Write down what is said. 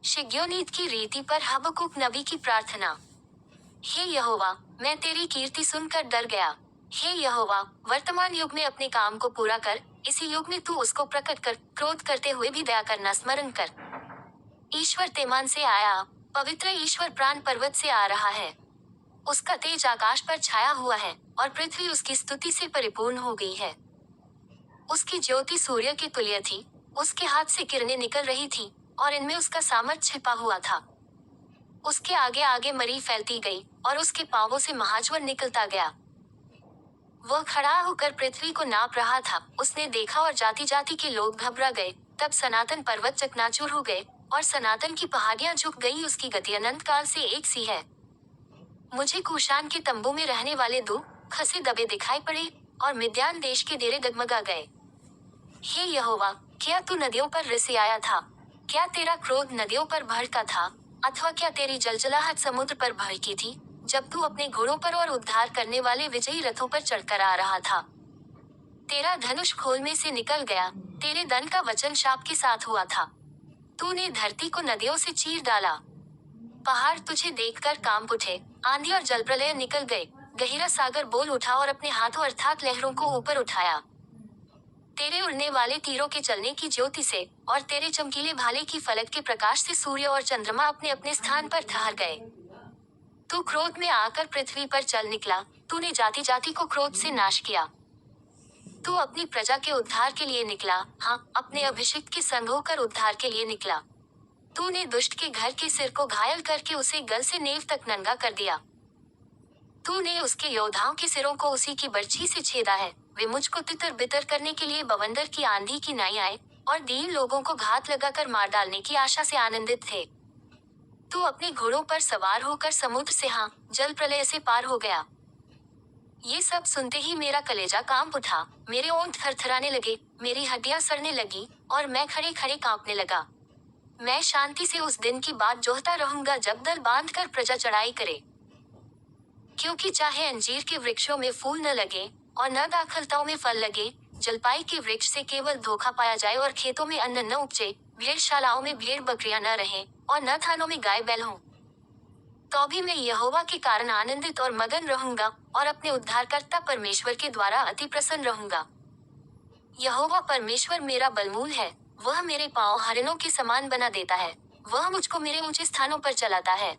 शिग्योनीत की रीति पर हबक्कूक नबी की प्रार्थना। हे यहोवा, मैं तेरी कीर्ति सुनकर डर गया। हे यहोवा, वर्तमान युग में अपने काम को पूरा कर, इसी युग में तू उसको प्रकट कर, क्रोध करते हुए भी दया करना स्मरण कर। ईश्वर तेमान से आया, पवित्र ईश्वर प्राण पर्वत से आ रहा है। उसका तेज आकाश पर छाया हुआ है, और पृथ्वी उसकी स्तुति से परिपूर्ण हो गई है। उसकी ज्योति सूर्य के तुल्य थी, उसके हाथ से किरणें निकल रही थी, और इनमें उसका सामर्थ छिपा हुआ था। उसके आगे आगे मरी फैलती गई, और उसके पांवों से महाज्वर निकलता गया। वह खड़ा होकर पृथ्वी को नाप रहा था। उसने देखा और जाति जाति के लोग घबरा गए। तब सनातन पर्वत चकनाचूर हो गए, और सनातन की पहाड़ियां झुक गई। उसकी गति अनंत काल से एक सी है। मुझे कूशान के तंबू में रहने वाले दो खसे दबे दिखाई पड़े, और मिद्यान देश के डेरे डगमगा गए। हे यहोवा, क्या तू नदियों पर रिसियाया था? क्या तेरा क्रोध नदियों पर भड़का था? अथवा क्या तेरी जलजलाहट समुद्र पर भड़की थी, जब तू अपने घोड़ों पर और उद्धार करने वाले विजयी रथों पर चढ़कर आ रहा था? तेरा धनुष खोल में से निकल गया, तेरे दन का वचन शाप के साथ हुआ था। तूने धरती को नदियों से चीर डाला। पहाड़ तुझे देखकर कांप उठे, आंधी और जलप्रलय निकल गए। गहिरा सागर बोल उठा और अपने हाथों अर्थात लहरों को ऊपर उठाया। तेरे उड़ने वाले तीरों के चलने की ज्योति से, और तेरे चमकीले भाले की फलक के प्रकाश से सूर्य और चंद्रमा अपने अपने स्थान पर ठहर गए। तू क्रोध में आकर पृथ्वी पर चल निकला, तूने जाति जाति को क्रोध से नाश किया। तू अपनी प्रजा के उद्धार के लिए निकला, हाँ, अपने अभिषिक्त के संग होकर उद्धार के लिए निकला। तूने दुष्ट के घर के सिर को घायल करके उसे गल से नेव तक नंगा कर दिया। तूने उसके योद्धाओं के सिरों को उसी की बर्छी से छेदा है। वे मुझको तितर बितर करने के लिए बवंडर की आंधी की नाई आए, और दीन लोगों को घात लगाकर मार डालने की आशा से आनंदित थे। तू अपने घोड़ों पर सवार होकर समुद्र से, हाँ, जल प्रलय से पार हो गया। ये सब सुनते ही मेरा कलेजा कांप उठा, मेरे ओंठ थरथराने लगे, मेरी हड्डियां सड़ने लगी, और मैं खड़े खड़े कांपने लगा। मैं शांति से उस दिन की बात जोहता रहूंगा जब दल बांधकर प्रजा चढ़ाई करे। क्योंकि चाहे अंजीर के वृक्षों में फूल न लगे, और न दाखलताओं में फल लगे, जलपाई के वृक्ष से केवल धोखा पाया जाए, और खेतों में अन्न न उपजे, भेड़शालाओं में भेड़ बकरियां न रहें, और न थानों में गाय बैल हों, तो भी मैं यहोवा के कारण आनंदित और मगन रहूंगा, और अपने उद्धारकर्ता परमेश्वर के द्वारा अति प्रसन्न रहूंगा। यहोवा परमेश्वर मेरा बलमूल है, वह मेरे पांव हरिणों के समान बना देता है, वह मुझको मेरे ऊंचे स्थानों पर चलाता है,